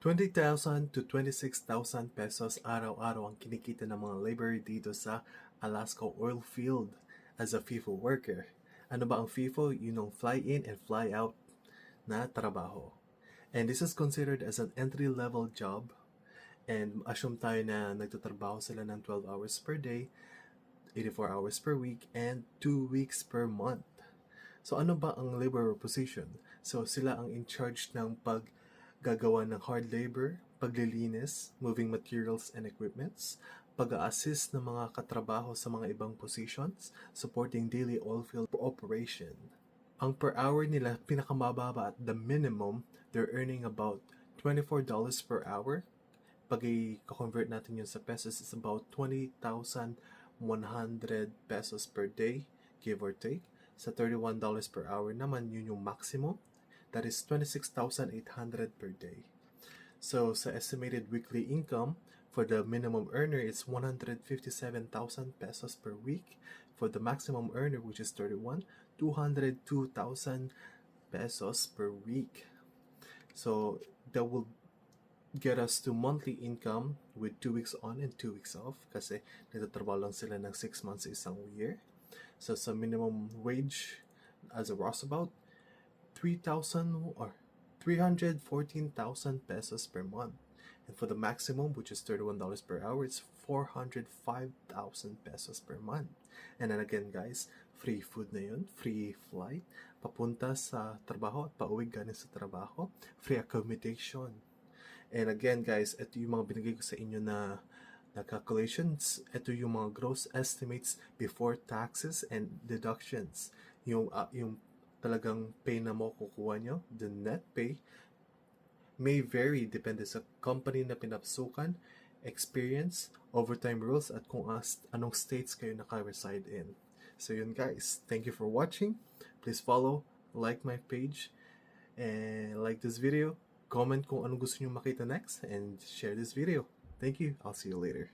20,000 to 26,000 pesos araw-araw ang kinikita ng mga laborer dito sa Alaska oil field as a FIFO worker. Ano ba ang FIFO? Yun ang fly in and fly out na trabaho. And this is considered as an entry-level job. And assume tayo na nagtatrabaho sila ng 12 hours per day, 84 hours per week, and 2 weeks per month. So ano ba ang laborer position? So sila ang in charge ng paggagawa ng hard labor, paglilinis, moving materials and equipments, pag-a-assist ng mga katrabaho sa mga ibang positions, supporting daily oilfield operation. Ang per hour nila pinakamababa at the minimum, they're earning about $24 per hour. Pag i-convert natin yun sa pesos, it's about 20,100 pesos per day, give or take. Sa $31 per hour naman, yun yung maximum. That is 26,800 per day. So, sa estimated weekly income, for the minimum earner, it's 157,000 pesos per week. For the maximum earner, which is 31, 202,000 pesos per week. So, that will get us to monthly income with 2 weeks on and 2 weeks off kasi nagtatrabaho lang sila ng 6 months sa isang year. So sa minimum wage as a rouseabout, 3,000 or 314,000 pesos per month. And for the maximum, which is $31 per hour, it's 405,000 pesos per month. And then again guys, free food na yun, free flight, papunta sa trabaho at pauwi galing sa trabaho, free accommodation. And again guys, ito yung mga binigay ko sa inyo na calculations. Ito yung mga gross estimates before taxes and deductions. Yung talagang pay na mo kukuha nyo, the net pay, may vary depende sa company na pinapasukan, experience, overtime rules, at kung anong states kayo naka-reside in. So yun guys, thank you for watching. Please follow, like my page, and like this video. Comment kung anong gusto nyo makita next, and share this video. Thank you. I'll see you later.